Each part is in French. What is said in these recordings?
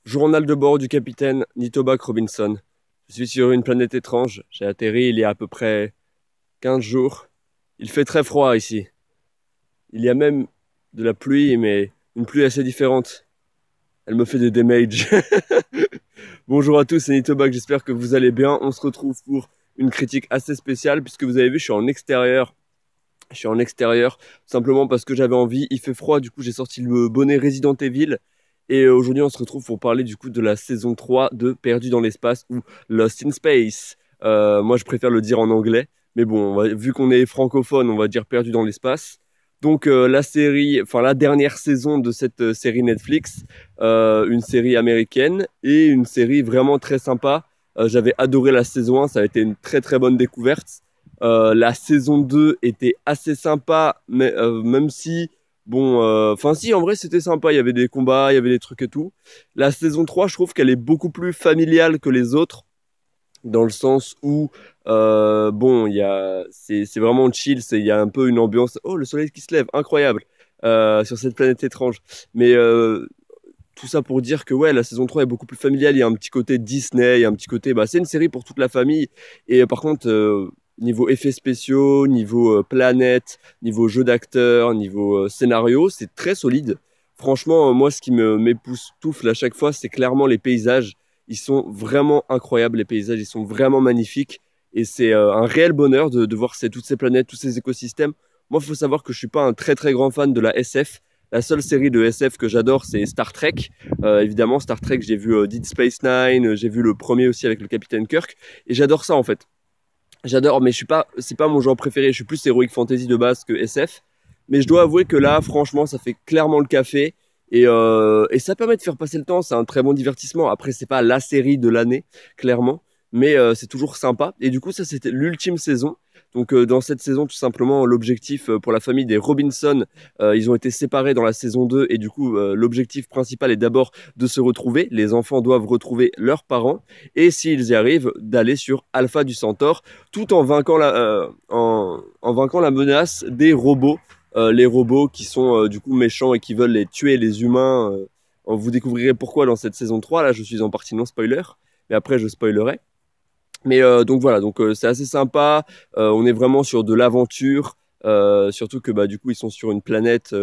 Journal de bord du capitaine Nitobac Robinson. Je suis sur une planète étrange. J'ai atterri il y a à peu près 15 jours. Il fait très froid ici. Il y a même de la pluie, mais une pluie assez différente. Elle me fait des damages. Bonjour à tous, c'est Nitobac, j'espère que vous allez bien. On se retrouve pour une critique assez spéciale, puisque vous avez vu, je suis en extérieur. Je suis en extérieur, simplement parce que j'avais envie. Il fait froid, du coup j'ai sorti le bonnet Resident Evil. Et aujourd'hui on se retrouve pour parler du coup de la saison 3 de Perdu dans l'espace ou Lost in Space. Moi je préfère le dire en anglais, mais bon, vu qu'on est francophone, on va dire Perdu dans l'espace. Donc la série, enfin la dernière saison de cette série Netflix, une série américaine et une série vraiment très sympa. J'avais adoré la saison 1, ça a été une très très bonne découverte. La saison 2 était assez sympa, mais même si, bon, enfin si, en vrai c'était sympa, il y avait des combats, il y avait des trucs et tout. La saison 3, je trouve qu'elle est beaucoup plus familiale que les autres, dans le sens où, bon, c'est vraiment chill, il y a un peu une ambiance, oh le soleil qui se lève, incroyable, sur cette planète étrange. Mais tout ça pour dire que ouais, la saison 3 est beaucoup plus familiale, il y a un petit côté Disney, il y a un petit côté, bah c'est une série pour toute la famille. Et par contre, niveau effets spéciaux, niveau planète, niveau jeu d'acteur, niveau scénario, c'est très solide. Franchement, moi ce qui m'époustoufle à chaque fois, c'est clairement les paysages. Ils sont vraiment incroyables, les paysages, ils sont vraiment magnifiques. Et c'est un réel bonheur de voir toutes ces planètes, tous ces écosystèmes. Moi, il faut savoir que je suis pas un très très grand fan de la SF. La seule série de SF que j'adore, c'est Star Trek. Évidemment, Star Trek, j'ai vu Deep Space Nine, j'ai vu le premier aussi avec le Capitaine Kirk, et j'adore ça en fait. J'adore, mais c'est pas mon genre préféré. Je suis plus Heroic Fantasy de base que SF. Mais je dois avouer que là, franchement, ça fait clairement le café. Et ça permet de faire passer le temps. C'est un très bon divertissement. Après, c'est pas la série de l'année, clairement. Mais c'est toujours sympa. Et du coup, ça, c'était l'ultime saison. Donc, dans cette saison, tout simplement, l'objectif pour la famille des Robinson, ils ont été séparés dans la saison 2. Et du coup, l'objectif principal est d'abord de se retrouver. Les enfants doivent retrouver leurs parents. Et s'ils y arrivent, d'aller sur Alpha du Centaure, tout en vainquant en vainquant la menace des robots. Les robots qui sont du coup méchants et qui veulent les tuer les humains. Vous découvrirez pourquoi dans cette saison 3. Là, je suis en partie non spoiler, mais après, je spoilerai. Mais donc voilà, donc c'est assez sympa. On est vraiment sur de l'aventure, surtout que bah du coup ils sont sur une planète.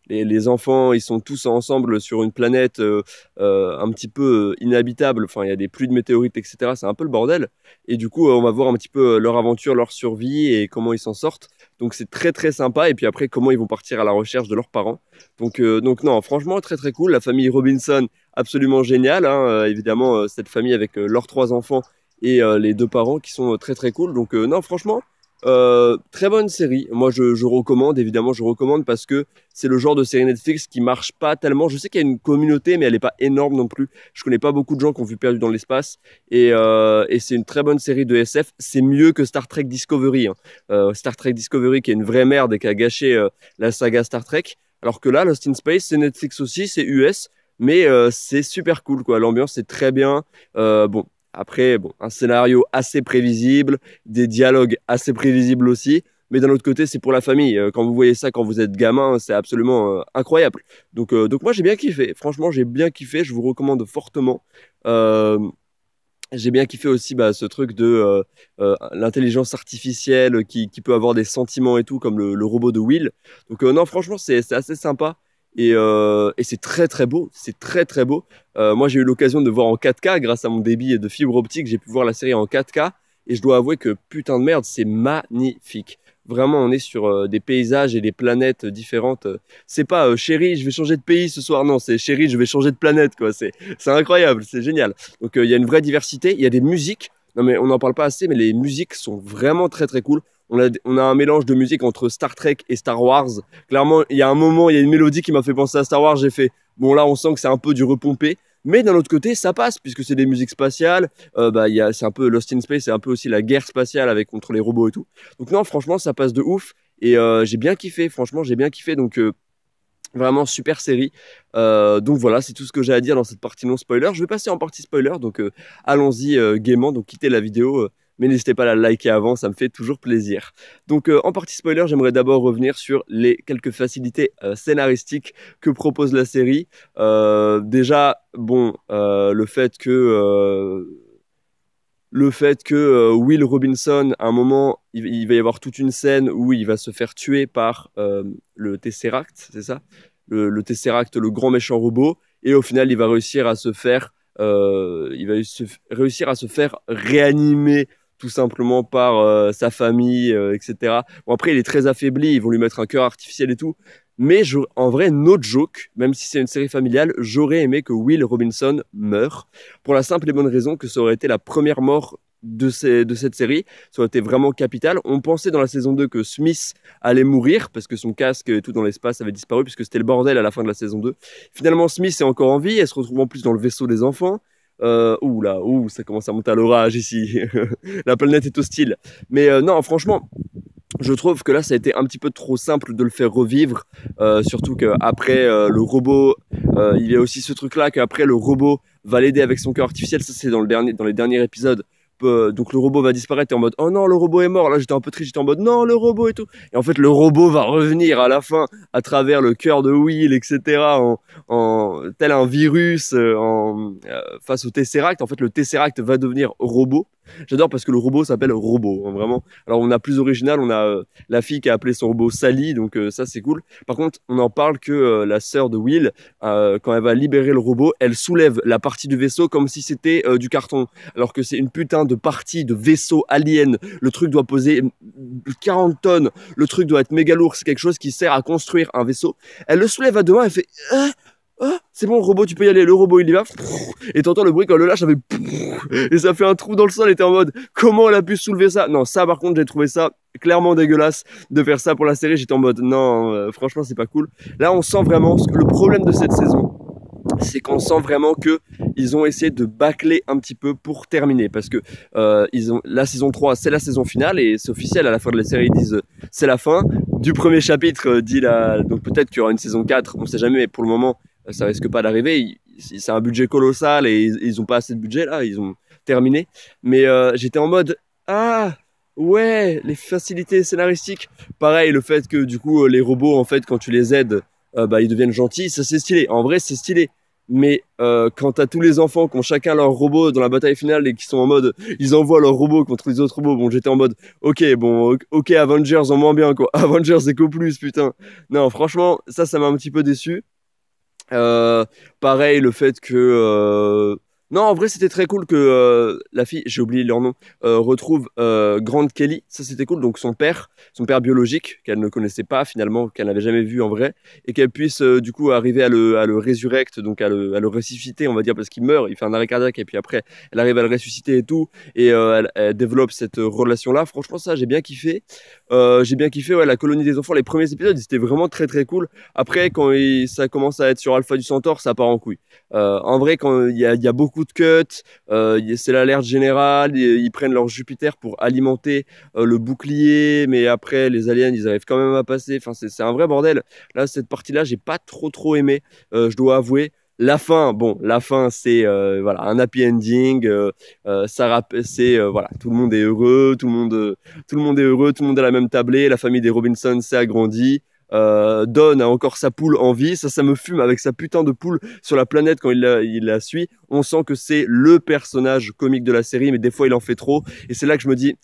Les enfants, ils sont tous ensemble sur une planète un petit peu inhabitable. Enfin, il y a des pluies de météorites, etc. C'est un peu le bordel. Et du coup, on va voir un petit peu leur aventure, leur survie et comment ils s'en sortent. Donc c'est très très sympa. Et puis après, comment ils vont partir à la recherche de leurs parents. Donc non, franchement, très très cool. La famille Robinson, absolument géniale, hein. Évidemment, cette famille avec leurs trois enfants et les deux parents qui sont très très cool. Donc non, franchement, très bonne série. Moi, je recommande, évidemment, je recommande parce que c'est le genre de série Netflix qui marche pas tellement. Je sais qu'il y a une communauté, mais elle est pas énorme non plus. Je connais pas beaucoup de gens qui ont vu Perdu dans l'espace. Et c'est une très bonne série de SF. C'est mieux que Star Trek Discovery, hein. Star Trek Discovery qui est une vraie merde et qui a gâché la saga Star Trek. Alors que là, Lost in Space, c'est Netflix aussi, c'est US. Mais c'est super cool, quoi. L'ambiance est très bien. Bon, après, bon, un scénario assez prévisible, des dialogues assez prévisibles aussi, mais d'un autre côté, c'est pour la famille. Quand vous voyez ça, quand vous êtes gamin, c'est absolument incroyable. Donc moi, j'ai bien kiffé. Franchement, j'ai bien kiffé. Je vous recommande fortement. Euh, j'ai bien kiffé aussi bah, ce truc de l'intelligence artificielle qui peut avoir des sentiments et tout, comme le robot de Will. Donc non, franchement, c'est assez sympa. Et c'est très très beau, c'est très très beau. Moi j'ai eu l'occasion de voir en 4K grâce à mon débit de fibre optique, j'ai pu voir la série en 4K et je dois avouer que putain de merde, c'est magnifique. Vraiment, on est sur des paysages et des planètes différentes. C'est pas chérie, je vais changer de pays ce soir, non, c'est chérie, je vais changer de planète quoi. C'est incroyable, c'est génial. Donc il y a une vraie diversité, il y a des musiques. Non mais on n'en parle pas assez, mais les musiques sont vraiment très très cool. On a un mélange de musique entre Star Trek et Star Wars. Clairement, il y a un moment, il y a une mélodie qui m'a fait penser à Star Wars. J'ai fait, bon là, on sent que c'est un peu du repompé. Mais d'un autre côté, ça passe, puisque c'est des musiques spatiales. Bah, c'est un peu Lost in Space, c'est un peu aussi la guerre spatiale contre les robots et tout. Donc non, franchement, ça passe de ouf. Et j'ai bien kiffé, franchement, j'ai bien kiffé. Donc vraiment super série. Donc voilà, c'est tout ce que j'ai à dire dans cette partie non spoiler. Je vais passer en partie spoiler, donc allons-y gaiement. Donc quittez la vidéo mais n'hésitez pas à la liker avant, ça me fait toujours plaisir. Donc en partie spoiler, j'aimerais d'abord revenir sur les quelques facilités scénaristiques que propose la série. Déjà, bon, le fait que Will Robinson, à un moment, il va y avoir toute une scène où il va se faire tuer par le Tesseract, c'est ça? Le Tesseract, le grand méchant robot, et au final, il va réussir à se faire, réussir à se faire réanimer tout simplement par sa famille, etc. Bon, après, il est très affaibli, ils vont lui mettre un cœur artificiel et tout. Mais en vrai, no joke, même si c'est une série familiale, j'aurais aimé que Will Robinson meure, pour la simple et bonne raison que ça aurait été la première mort de cette série. Ça aurait été vraiment capital. On pensait dans la saison 2 que Smith allait mourir, parce que son casque et tout dans l'espace avait disparu, puisque c'était le bordel à la fin de la saison 2. Finalement, Smith est encore en vie, elle se retrouve en plus dans le vaisseau des enfants. Ça commence à monter à l'orage ici. La planète est hostile. Mais non, franchement, je trouve que là, ça a été un petit peu trop simple de le faire revivre. Surtout qu'après, le robot, il y a aussi ce truc-là qu'après, le robot va l'aider avec son cœur artificiel. Ça, c'est dans les derniers épisodes. Donc le robot va disparaître et en mode oh non, le robot est mort. Là, j'étais un peu triste, j'étais en mode non, le robot et tout. Et en fait, le robot va revenir à la fin à travers le cœur de Will, etc. Tel un virus face au Tesseract. En fait, le Tesseract va devenir robot. J'adore parce que le robot s'appelle Robot, hein, vraiment. Alors on a plus original, on a la fille qui a appelé son robot Sally, donc ça c'est cool. Par contre, on en parle que la sœur de Will, quand elle va libérer le robot, elle soulève la partie du vaisseau comme si c'était du carton, alors que c'est une putain de partie de vaisseau alien. Le truc doit peser 40 tonnes, le truc doit être méga lourd, c'est quelque chose qui sert à construire un vaisseau. Elle le soulève à deux mains, elle fait ah, c'est bon, robot, tu peux y aller. Le robot, il y va. Et t'entends le bruit quand le lâche, ça fait et ça fait un trou dans le sol. Et t'es en mode, comment elle a pu soulever ça? Non, ça, par contre, j'ai trouvé ça clairement dégueulasse de faire ça pour la série. J'étais en mode, non, franchement, c'est pas cool. Là, on sent vraiment le problème de cette saison. C'est qu'on sent vraiment que ils ont essayé de bâcler un petit peu pour terminer, parce que la saison 3 c'est la saison finale et c'est officiel, à la fin de la série ils disent c'est la fin du premier chapitre, donc peut-être qu'il y aura une saison 4, on sait jamais, mais pour le moment ça risque pas d'arriver. C'est un budget colossal et ils ont pas assez de budget là, ils ont terminé. Mais j'étais en mode ah ouais, les facilités scénaristiques, pareil, le fait que du coup les robots en fait quand tu les aides ils deviennent gentils, ça c'est stylé, en vrai c'est stylé. Mais quand t'as tous les enfants qui ont chacun leur robot dans la bataille finale et qui sont en mode ils envoient leur robot contre les autres robots, bon j'étais en mode ok Avengers en moins bien quoi, Avengers Echo Plus putain. Non franchement ça m'a un petit peu déçu. Pareil, le fait que non, en vrai, c'était très cool que la fille, j'ai oublié leur nom, retrouve Grant Kelly. Ça, c'était cool. Donc, son père biologique, qu'elle ne connaissait pas finalement, qu'elle n'avait jamais vu en vrai, et qu'elle puisse du coup arriver à le résurrecte, donc à le ressusciter, on va dire, parce qu'il meurt, il fait un arrêt cardiaque, et puis après, elle arrive à le ressusciter et tout, et elle développe cette relation-là. Franchement, ça, j'ai bien kiffé. Ouais, la colonie des enfants, les premiers épisodes, c'était vraiment très très cool. Après, quand ça commence à être sur Alpha du Centaure, ça part en couille. En vrai, quand il y a beaucoup de cuts, c'est l'alerte générale, ils prennent leur Jupiter pour alimenter le bouclier, mais après, les aliens, ils arrivent quand même à passer. Enfin, c'est un vrai bordel. Là, cette partie-là, j'ai pas trop aimé, je dois avouer. La fin, c'est voilà, un happy ending. Voilà, tout le monde est heureux, tout le monde est heureux, tout le monde a la même tablée. La famille des Robinson s'est agrandie. Don a encore sa poule en vie, ça me fume avec sa putain de poule sur la planète quand il la suit. On sent que c'est le personnage comique de la série, mais des fois il en fait trop. Et c'est là que je me dis,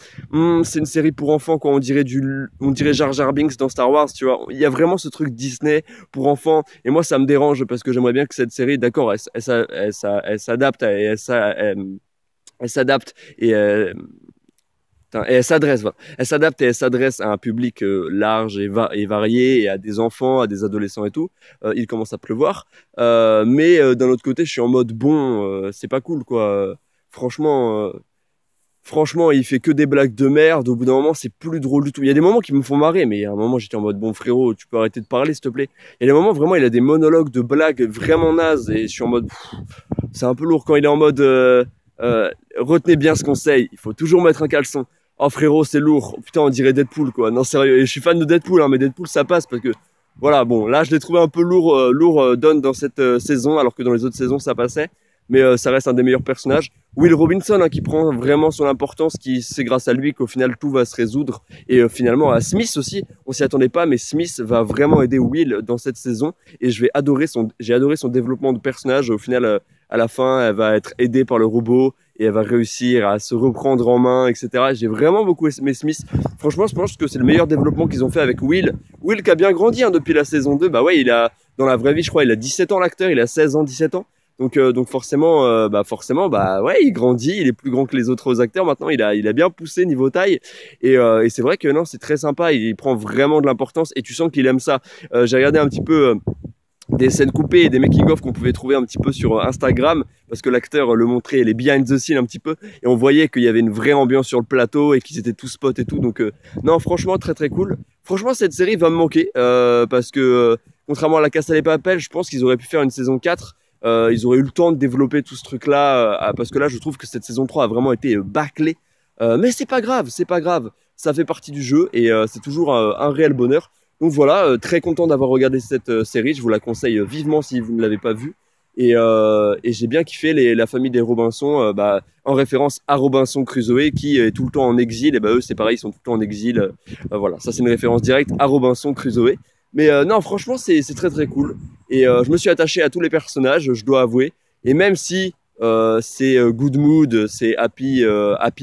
c'est une série pour enfants, quoi. On dirait Jar Jar Binks dans Star Wars, tu vois. Il y a vraiment ce truc Disney pour enfants. Et moi, ça me dérange parce que j'aimerais bien que cette série, d'accord, elle s'adapte et elle s'adapte et elle s'adresse, voilà. Elle s'adapte et elle s'adresse à un public large et varié, et à des enfants, à des adolescents et tout. Il commence à pleuvoir. Mais d'un autre côté, je suis en mode c'est pas cool, quoi. Franchement, il fait que des blagues de merde. Au bout d'un moment, c'est plus drôle du tout. Il y a des moments qui me font marrer, mais à un moment, j'étais en mode bon frérot, tu peux arrêter de parler, s'il te plaît. Il y a des moments, vraiment, il a des monologues de blagues vraiment nazes, et je suis en mode c'est un peu lourd quand il est en mode retenez bien ce conseil, il faut toujours mettre un caleçon. Oh frérot, c'est lourd. Oh, putain, on dirait Deadpool, quoi. Non, sérieux. Et je suis fan de Deadpool, hein, mais Deadpool, ça passe parce que, voilà, bon, là, je l'ai trouvé un peu lourd, Don dans cette saison, alors que dans les autres saisons, ça passait. mais ça reste un des meilleurs personnages. Will Robinson qui prend vraiment son importance, c'est grâce à lui qu'au final tout va se résoudre. Et finalement à Smith aussi, on s'y attendait pas, mais Smith va vraiment aider Will dans cette saison. Et j'ai adoré son développement de personnage. Au final, à la fin, elle va être aidée par le robot et elle va réussir à se reprendre en main, etc. J'ai vraiment beaucoup aimé Smith. Franchement, je pense que c'est le meilleur développement qu'ils ont fait avec Will. Will qui a bien grandi depuis la saison 2. Bah ouais, dans la vraie vie, je crois, il a 17 ans l'acteur, il a 16 ans, 17 ans. Donc forcément, ouais, il grandit, il est plus grand que les autres acteurs maintenant. Il a bien poussé niveau taille et c'est vrai que non, c'est très sympa. Il prend vraiment de l'importance et tu sens qu'il aime ça. J'ai regardé un petit peu des scènes coupées et des making-of qu'on pouvait trouver un petit peu sur Instagram parce que l'acteur le montrait les behind the scenes un petit peu et on voyait qu'il y avait une vraie ambiance sur le plateau et qu'ils étaient tous potes et tout. Donc non, franchement très très cool. Franchement cette série va me manquer parce que contrairement à La Casa de Papel, je pense qu'ils auraient pu faire une saison 4. Ils auraient eu le temps de développer tout ce truc-là parce que là, je trouve que cette saison 3 a vraiment été bâclée. Mais c'est pas grave, c'est pas grave. Ça fait partie du jeu et c'est toujours un réel bonheur. Donc voilà, très content d'avoir regardé cette série. Je vous la conseille vivement si vous ne l'avez pas vue. Et j'ai bien kiffé la famille des Robinson, en référence à Robinson Crusoe qui est tout le temps en exil. Et eux, c'est pareil, ils sont tout le temps en exil. Voilà, ça c'est une référence directe à Robinson Crusoe. Mais non, franchement, c'est très très cool. Et je me suis attaché à tous les personnages, je dois avouer. Et même si c'est good mood, c'est happy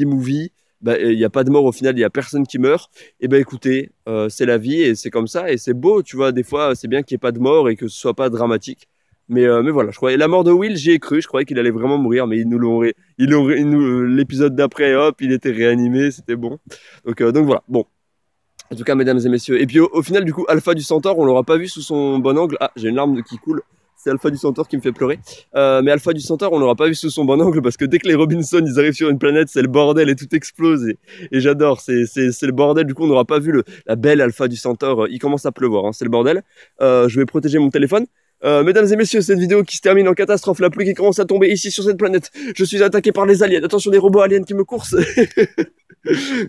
movie, il n'y a pas de mort au final, il n'y a personne qui meurt. Et écoutez, c'est la vie et c'est comme ça. Et c'est beau, tu vois, des fois, c'est bien qu'il n'y ait pas de mort et que ce soit pas dramatique. Mais voilà, je croyais la mort de Will, j'y ai cru, je croyais qu'il allait vraiment mourir, mais l'épisode d'après, hop, il était réanimé, c'était bon. Donc voilà, bon. En tout cas, mesdames et messieurs. Et puis au final, du coup, Alpha du Centaure, on l'aura pas vu sous son bon angle. Ah, j'ai une larme qui coule. C'est Alpha du Centaure qui me fait pleurer. Mais Alpha du Centaure, on l'aura pas vu sous son bon angle parce que dès que les Robinson ils arrivent sur une planète, c'est le bordel et tout explose. Et j'adore, c'est le bordel. Du coup, on n'aura pas vu la belle Alpha du Centaure. Il commence à pleuvoir, hein, c'est le bordel. Je vais protéger mon téléphone. Mesdames et messieurs, cette vidéo qui se termine en catastrophe, la pluie qui commence à tomber ici sur cette planète. Je suis attaqué par les aliens. Attention, des robots aliens qui me coursent.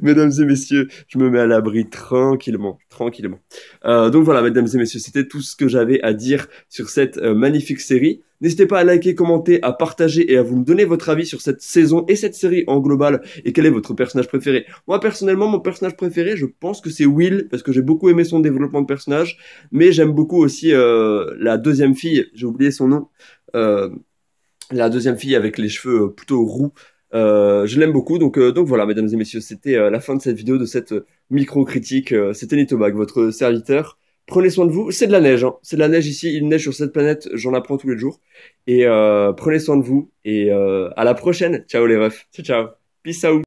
Mesdames et messieurs, je me mets à l'abri tranquillement. Donc voilà, mesdames et messieurs, c'était tout ce que j'avais à dire sur cette magnifique série. N'hésitez pas à liker, commenter, à partager et à vous me donner votre avis sur cette saison et cette série en global et quel est votre personnage préféré. Moi, personnellement, mon personnage préféré, je pense que c'est Will parce que j'ai beaucoup aimé son développement de personnage, mais j'aime beaucoup aussi la deuxième fille, j'ai oublié son nom, la deuxième fille avec les cheveux plutôt roux. Je l'aime beaucoup, donc voilà, mesdames et messieurs, c'était la fin de cette vidéo, de cette micro-critique. C'était Nitobag, votre serviteur. Prenez soin de vous. C'est de la neige, hein. C'est de la neige ici, il neige sur cette planète, j'en apprends tous les jours. Et prenez soin de vous, et à la prochaine. Ciao les refs. Ciao, ciao. Peace out.